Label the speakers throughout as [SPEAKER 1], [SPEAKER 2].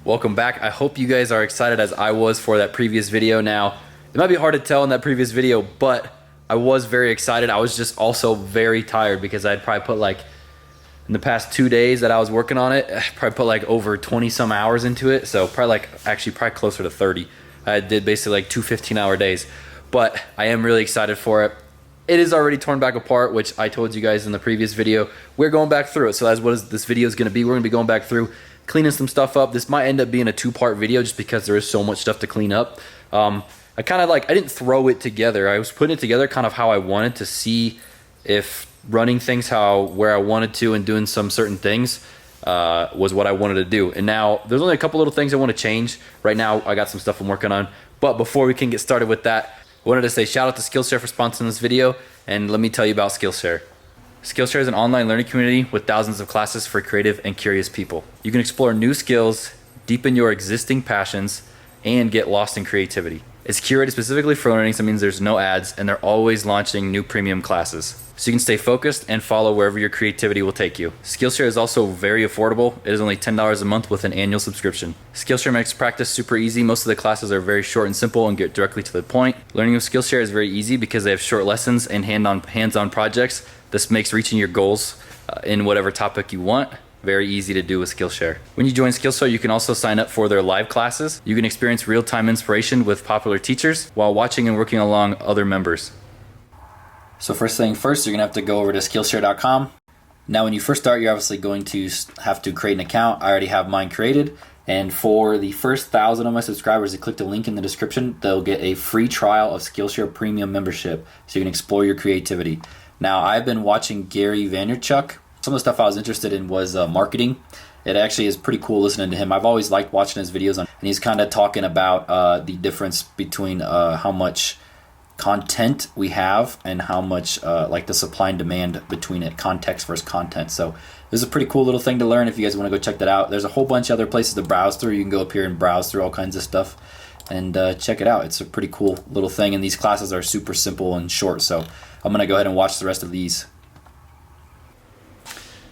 [SPEAKER 1] Welcome back. I hope you guys are excited as I was for that previous video. Now, it might be hard to tell in that previous video, but I was very excited. I was just also very tired because I'd probably put like, in the past 2 days that I was working on it, I probably put like over 20 some hours into it. So probably closer to 30. I did basically like 2 15-hour days, but I am really excited for it. It is already torn back apart, which I told you guys in the previous video. We're going back through it. So that's what this video is going to be. We're going to be going back through, cleaning some stuff up. This might end up being a 2-part video just because there is so much stuff to clean up. I didn't throw it together. I was putting it together kind of how I wanted to see if running things where I wanted to and doing some certain things was what I wanted to do. And now there's only a couple little things I want to change. Right now I got some stuff I'm working on. But before we can get started with that, I wanted to say shout out to Skillshare for sponsoring this video. And let me tell you about Skillshare. Skillshare is an online learning community with thousands of classes for creative and curious people. You can explore new skills, deepen your existing passions, and get lost in creativity. It's curated specifically for learning, so that means there's no ads, and they're always launching new premium classes. So you can stay focused and follow wherever your creativity will take you. Skillshare is also very affordable. It is only $10 a month with an annual subscription. Skillshare makes practice super easy. Most of the classes are very short and simple and get directly to the point. Learning with Skillshare is very easy because they have short lessons and hands-on projects. This makes reaching your goals in whatever topic you want very easy to do with Skillshare. When you join Skillshare, you can also sign up for their live classes. You can experience real-time inspiration with popular teachers while watching and working along other members. So first thing first, you're gonna have to go over to Skillshare.com. Now when you first start, you're obviously going to have to create an account. I already have mine created. And for the first 1,000 of my subscribers that click the link in the description, they'll get a free trial of Skillshare Premium membership so you can explore your creativity. Now I've been watching Gary Vaynerchuk. Some of the stuff I was interested in was marketing. It actually is pretty cool listening to him. I've always liked watching his videos, and he's kind of talking about the difference between how much content we have and how much like the supply and demand between it, context versus content. So this is a pretty cool little thing to learn if you guys want to go check that out. There's a whole bunch of other places to browse through. You can go up here and browse through all kinds of stuff and check it out. It's a pretty cool little thing, and these classes are super simple and short. So I'm going to go ahead and watch the rest of these.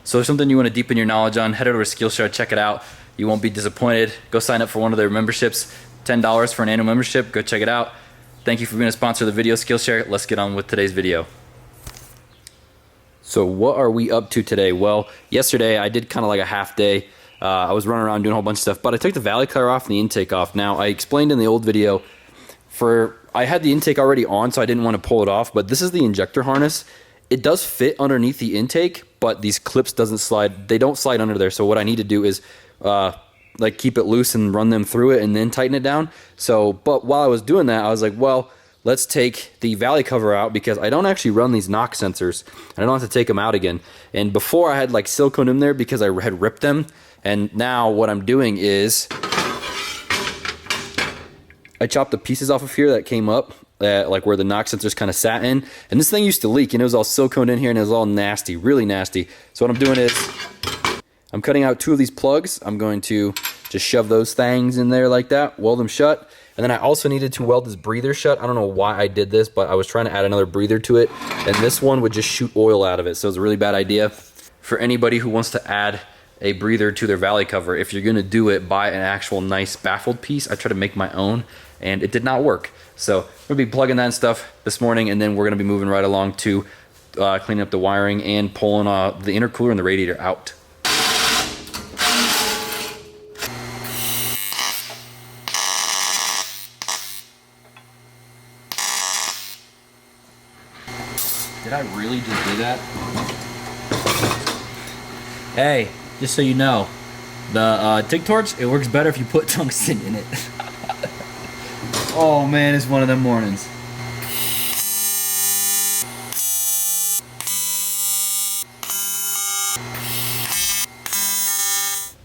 [SPEAKER 1] So if something you want to deepen your knowledge on, head over to Skillshare, check it out. You won't be disappointed. Go sign up for one of their memberships. $10 for an annual membership. Go check it out. Thank you for being a sponsor of the video, Skillshare. Let's get on with today's video. So what are we up to today? Well, yesterday I did kind of like a half day. I was running around doing a whole bunch of stuff, but I took the valley cover off and the intake off. Now, I explained in the old video, I had the intake already on, so I didn't want to pull it off, but this is the injector harness. It does fit underneath the intake, but these clips don't slide under there. So what I need to do is like keep it loose and run them through it and then tighten it down. So, but while I was doing that, I was like, well, let's take the valley cover out because I don't actually run these knock sensors and I don't have to take them out again. And before I had like silicone in there because I had ripped them. And now what I'm doing is I chopped the pieces off of here that came up, like where the knock sensors kind of sat in. And this thing used to leak and it was all silicone in here and it was all nasty, really nasty. So what I'm doing is I'm cutting out 2 of these plugs. I'm going to just shove those things in there like that, weld them shut. And then I also needed to weld this breather shut. I don't know why I did this, but I was trying to add another breather to it. And this one would just shoot oil out of it. So it's a really bad idea. For anybody who wants to add a breather to their valley cover, if you're gonna do it, buy an actual nice baffled piece. I tried to make my own and it did not work. So I'm gonna be plugging that stuff this morning, and then we're gonna be moving right along to cleaning up the wiring and pulling the intercooler and the radiator out. Did I really just do that? Hey, just so you know, the TIG torch, it works better if you put tungsten in it. Oh man, it's one of them mornings.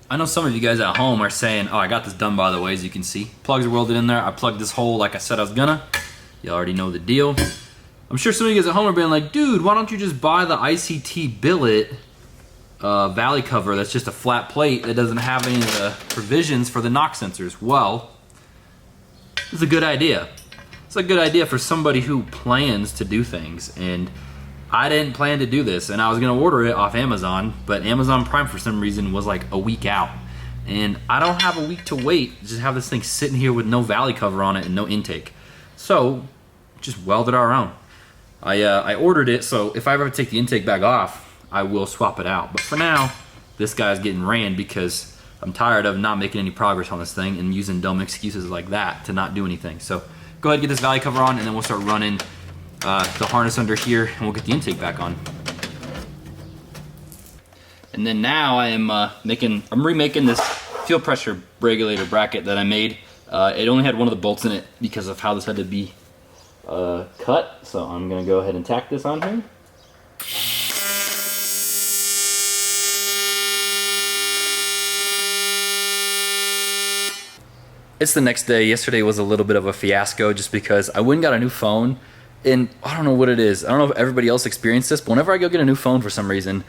[SPEAKER 1] I know some of you guys at home are saying, oh, I got this done by the way, as you can see. Plugs are welded in there. I plugged this hole like I said I was gonna. You already know the deal. I'm sure some of you guys at home are being like, dude, why don't you just buy the ICT billet valley cover that's just a flat plate that doesn't have any of the provisions for the knock sensors? Well, it's a good idea. It's a good idea for somebody who plans to do things, and I didn't plan to do this, and I was gonna order it off Amazon, but Amazon Prime for some reason was like a week out, and I don't have a week to wait, just have this thing sitting here with no valley cover on it and no intake. So just weld it our own. I ordered it, so if I ever take the intake bag off, I will swap it out. But for now, this guy's getting ran because I'm tired of not making any progress on this thing and using dumb excuses like that to not do anything. So go ahead and get this valley cover on, and then we'll start running the harness under here, and we'll get the intake back on. And then now I'm remaking this fuel pressure regulator bracket that I made. It only had one of the bolts in it because of how this had to be cut. So I'm gonna go ahead and tack this on here. It's the next day. Yesterday was a little bit of a fiasco just because I went and got a new phone, and I don't know what it is. I don't know if everybody else experienced this, but whenever I go get a new phone for some reason,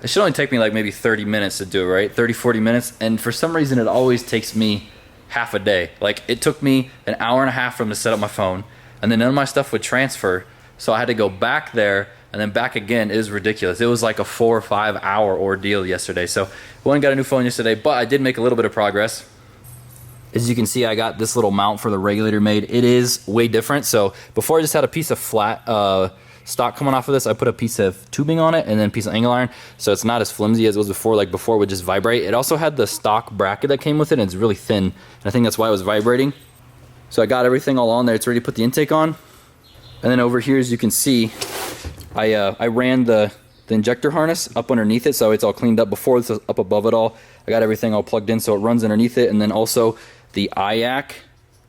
[SPEAKER 1] it should only take me like maybe 30 minutes to do it, right? 30, 40 minutes. And for some reason, it always takes me half a day. Like, it took me an hour and a half for them to set up my phone, and then none of my stuff would transfer. So I had to go back there and then back again. It was ridiculous. It was like a 4 or 5 hour ordeal yesterday. So I went and got a new phone yesterday, but I did make a little bit of progress. As you can see, I got this little mount for the regulator made. It is way different. So before I just had a piece of flat stock coming off of this, I put a piece of tubing on it and then a piece of angle iron. So it's not as flimsy as it was before. Like before it would just vibrate. It also had the stock bracket that came with it, and it's really thin. And I think that's why it was vibrating. So I got everything all on there. It's ready to put the intake on. And then over here, as you can see, I ran the injector harness up underneath it, so it's all cleaned up. Before it's up above it all. I got everything all plugged in so it runs underneath it, and then also the IAC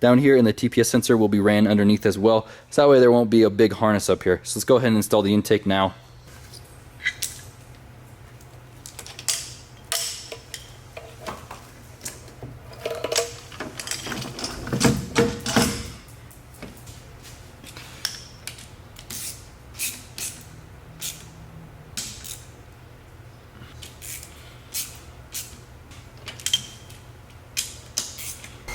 [SPEAKER 1] down here and the TPS sensor will be ran underneath as well. So that way there won't be a big harness up here. So let's go ahead and install the intake now.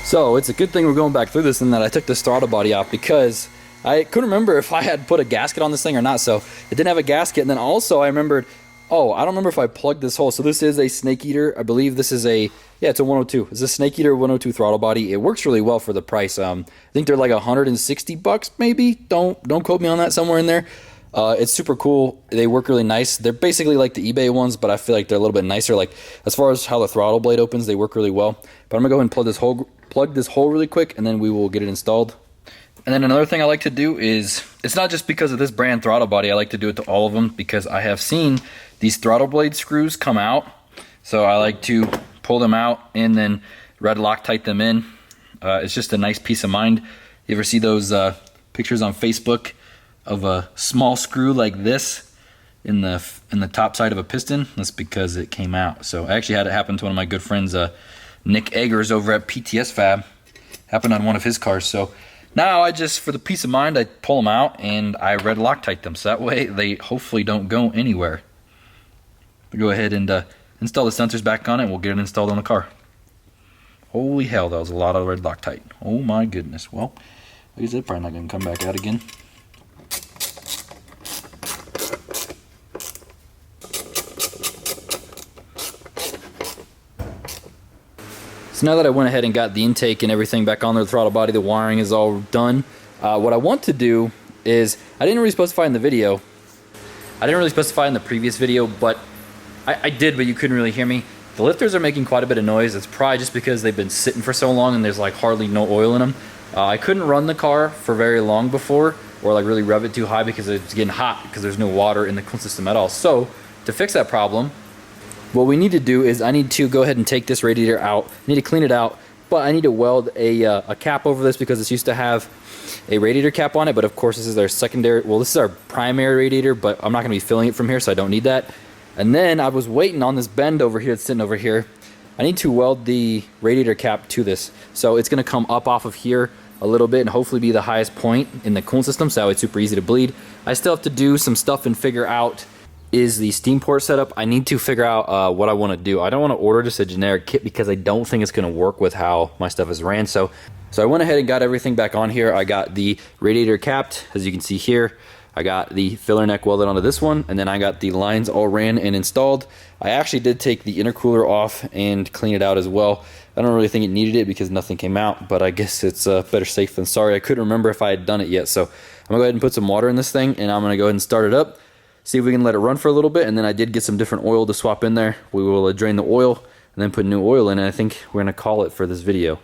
[SPEAKER 1] So it's a good thing we're going back through this and that I took this throttle body off, because I couldn't remember if I had put a gasket on this thing or not. So it didn't have a gasket. And then also I remembered, oh, I don't remember if I plugged this hole. So this is a Snake Eater. I believe this is a, yeah, it's a 102. It's a Snake Eater 102 throttle body. It works really well for the price. I think they're like 160 bucks maybe. Don't quote me on that, somewhere in there. It's super cool. They work really nice. They're basically like the eBay ones, but I feel like they're a little bit nicer. Like as far as how the throttle blade opens, they work really well. But I'm gonna go ahead and plug this hole really quick, and then we will get it installed. And then another thing I like to do is, it's not just because of this brand throttle body, I like to do it to all of them because I have seen these throttle blade screws come out. So I like to pull them out and then red Loctite them in. It's just a nice peace of mind. You ever see those pictures on Facebook of a small screw like this in the top side of a piston? That's because it came out. So I actually had it happen to one of my good friends, Nick Eggers over at PTS Fab. Happened on one of his cars. So now I just, for the peace of mind, I pull them out and I red Loctite them, so that way they hopefully don't go anywhere. We'll go ahead and install the sensors back on it, and we'll get it installed on the car. Holy hell, that was a lot of red Loctite. Oh my goodness. Well, I guess it's probably not going to come back out again. So now that I went ahead and got the intake and everything back on there, the throttle body, the wiring is all done. What I want to do is, I didn't really specify in the video. I didn't really specify in the previous video, but I did, but you couldn't really hear me. The lifters are making quite a bit of noise. It's probably just because they've been sitting for so long and there's like hardly no oil in them. I couldn't run the car for very long before, or like really rev it too high because it's getting hot because there's no water in the coolant system at all. So to fix that problem, what we need to do is I need to go ahead and take this radiator out. I need to clean it out, but I need to weld a cap over this because this used to have a radiator cap on it, but of course this is our secondary, well, this is our primary radiator, but I'm not going to be filling it from here, so I don't need that. And then I was waiting on this bend over here that's sitting over here. I need to weld the radiator cap to this. So it's going to come up off of here a little bit and hopefully be the highest point in the coolant system, so it's super easy to bleed. I still have to do some stuff and figure out is the steam port setup. I need to figure out what I want to do. I don't want to order just a generic kit because I don't think it's going to work with how my stuff is ran. So I went ahead and got everything back on here. I got the radiator capped, as you can see here. I got the filler neck welded onto this one, and then I got the lines all ran and installed. I actually did take the intercooler off and clean it out as well. I don't really think it needed it because nothing came out, but I guess it's better safe than sorry. I couldn't remember if I had done it yet, so I'm gonna go ahead and put some water in this thing, and I'm gonna go ahead and start it up, see if we can let it run for a little bit, and then I did get some different oil to swap in there. We will drain the oil and then put new oil in, and I think we're gonna call it for this video.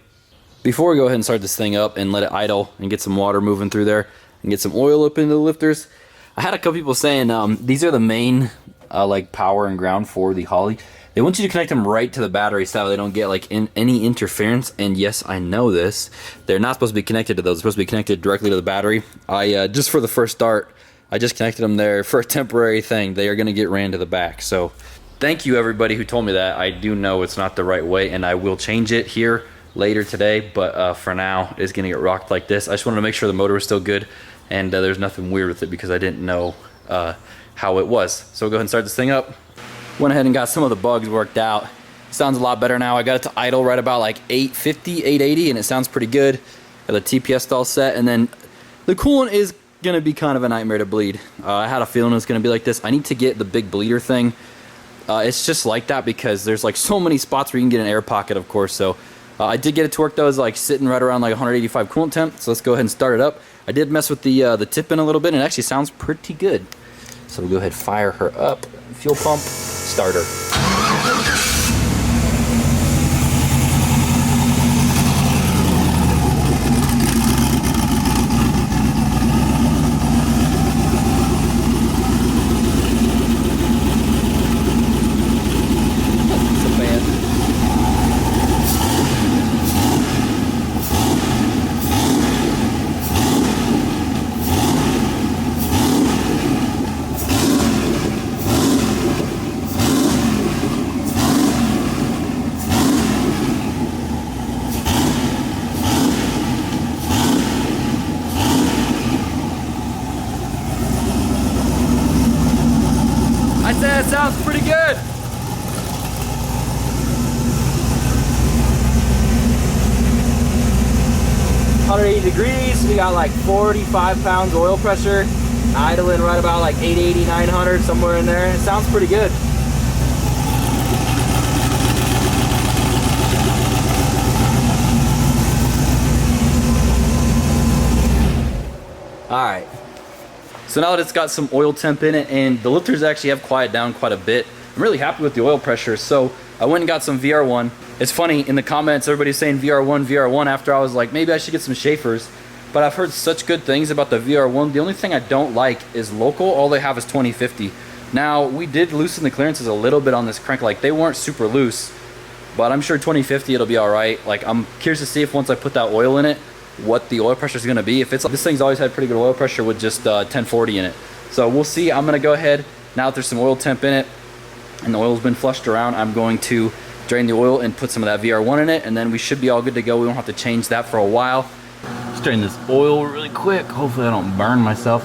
[SPEAKER 1] Before we go ahead and start this thing up and let it idle and get some water moving through there and get some oil up into the lifters, I had a couple people saying these are the main like power and ground for the Holley. They want you to connect them right to the battery so they don't get like any interference. And yes, I know this. They're not supposed to be connected to those. They're supposed to be connected directly to the battery. I just for the first start, I just connected them there for a temporary thing. They are going to get ran to the back. So thank you everybody who told me that. I do know it's not the right way, and I will change it here later today. But for now, it's going to get rocked like this. I just wanted to make sure the motor was still good, and there's nothing weird with it because I didn't know how it was. So we'll go ahead and start this thing up. Went ahead and got some of the bugs worked out. Sounds a lot better now. I got it to idle right about like 850, 880, and it sounds pretty good. Got the TPS all set, and then the coolant is gonna be kind of a nightmare to bleed. I had a feeling it was gonna be like this. I need to get the big bleeder thing. It's just like that because there's like so many spots where you can get an air pocket, of course. So I did get it to work though. It's like sitting right around like 185 coolant temp. So let's go ahead and start it up. I did mess with the tip in a little bit, and it actually sounds pretty good. So we'll go ahead and fire her up. Fuel pump, starter. That sounds pretty good. $180. We got like 45 pounds oil pressure. Idling right about like 880, 900, somewhere in there. It sounds pretty good. All right. So now that it's got some oil temp in it, and the lifters actually have quieted down quite a bit, I'm really happy with the oil pressure. So I went and got some VR1. It's funny, in the comments, everybody's saying VR1, VR1, after I was like, maybe I should get some Schaefer's. But I've heard such good things about the VR1. The only thing I don't like is local. All they have is 2050. Now, we did loosen the clearances a little bit on this crank. Like, they weren't super loose, but I'm sure 2050 it'll be all right. Like, I'm curious to see if once I put that oil in it, what the oil pressure is going to be. If it's, this thing's always had pretty good oil pressure with just 1040 in it. So we'll see. I'm going to go ahead, now that there's some oil temp in it and the oil's been flushed around, I'm going to drain the oil and put some of that VR1 in it, and then we should be all good to go. We won't have to change that for a while. Just drain this oil really quick. Hopefully I don't burn myself.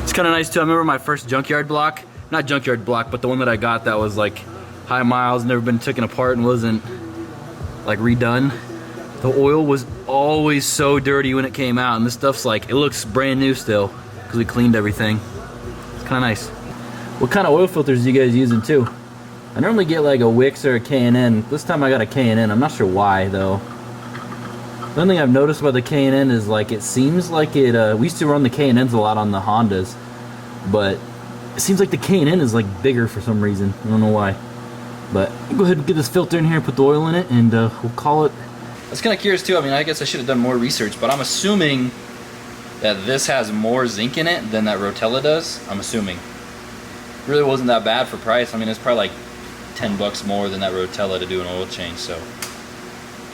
[SPEAKER 1] It's kind of nice too. I remember my first junkyard block, not junkyard block, but the one that I got that was like high miles, never been taken apart and wasn't like redone. The oil was always so dirty when it came out, and this stuff's like, it looks brand new still because we cleaned everything. It's kind of nice. What kind of oil filters are you guys using too? I normally get like a Wix or a K&N. This time I got a K&N. I'm not sure why though. The only thing I've noticed about the K&N is like, it seems like it, we used to run the K&Ns a lot on the Hondas, but it seems like the K&N is like bigger for some reason. I don't know why. But go ahead and get this filter in here, put the oil in it, and we'll call it. I was kind of curious too. I mean, I guess I should have done more research, but I'm assuming that this has more zinc in it than that Rotella does. I'm assuming. Really wasn't that bad for price. I mean, it's probably like 10 bucks more than that Rotella to do an oil change. So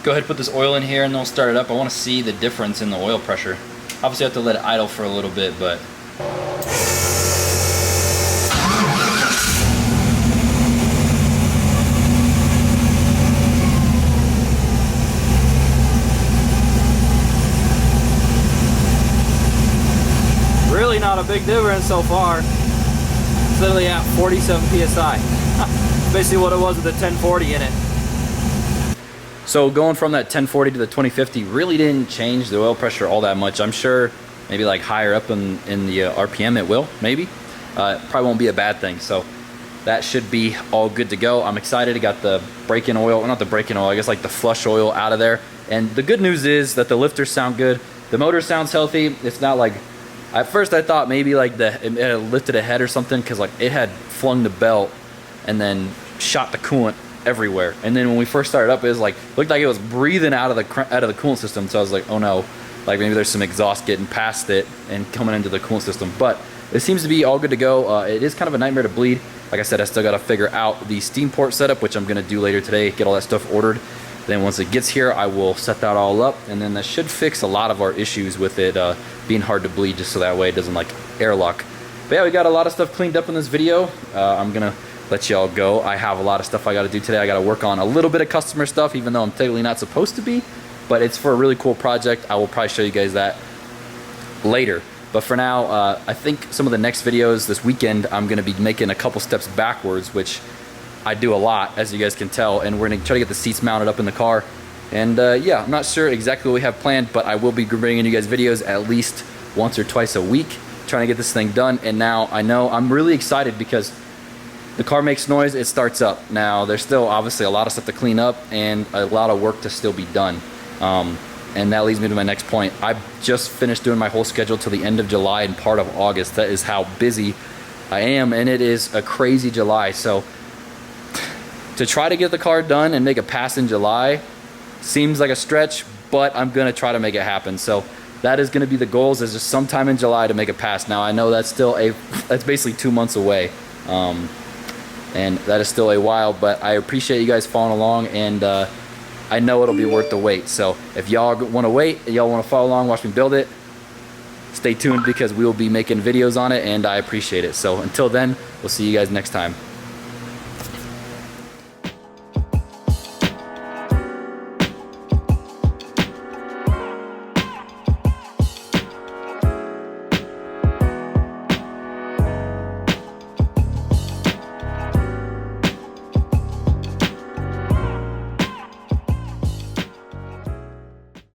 [SPEAKER 1] go ahead, put this oil in here, and then we'll start it up. I want to see the difference in the oil pressure. Obviously, I have to let it idle for a little bit, but. Really not a big difference so far. It's literally at 47 psi. Basically what it was with the 1040 in it. So going from that 1040 to the 2050 really didn't change the oil pressure all that much. I'm sure maybe like higher up in the RPM it will, maybe. Probably won't be a bad thing. So that should be all good to go. I'm excited. I got the break-in oil, well, not the break-in oil, I guess like the flush oil out of there. And the good news is that the lifters sound good. The motor sounds healthy. It's not like, at first I thought maybe like it had lifted a head or something, because like it had flung the belt and then shot the coolant everywhere. And then when we first started up, it was like, looked like it was breathing out of the coolant system. So I was like, oh no, like maybe there's some exhaust getting past it and coming into the coolant system. But it seems to be all good to go. It is kind of a nightmare to bleed. Like I said, I still got to figure out the steam port setup, which I'm going to do later today, get all that stuff ordered. Then once it gets here, I will set that all up, and then that should fix a lot of our issues with it being hard to bleed, just so that way it doesn't like airlock. But yeah, we got a lot of stuff cleaned up in this video. I'm gonna let y'all go. I have a lot of stuff I got to do today. I got to work on a little bit of customer stuff, even though I'm technically not supposed to be, but it's for a really cool project. I will probably show you guys that later. But for now, I think some of the next videos this weekend, I'm gonna be making a couple steps backwards, which I do a lot, as you guys can tell, and we're gonna try to get the seats mounted up in the car. And yeah, I'm not sure exactly what we have planned, but I will be bringing you guys videos at least once or twice a week, trying to get this thing done. And now I know I'm really excited because the car makes noise, it starts up. Now there's still obviously a lot of stuff to clean up and a lot of work to still be done. And that leads me to my next point. I just finished doing my whole schedule till the end of July and part of August. That is how busy I am, and it is a crazy July. So to try to get the car done and make a pass in July seems like a stretch, but I'm gonna try to make it happen. So that is gonna be the goals, is just sometime in July to make a pass. Now I know that's still that's basically 2 months away. And that is still a while, but I appreciate you guys following along, and I know it'll be worth the wait. So if y'all wanna wait, y'all wanna follow along, watch me build it, stay tuned, because we will be making videos on it, and I appreciate it. So until then, we'll see you guys next time.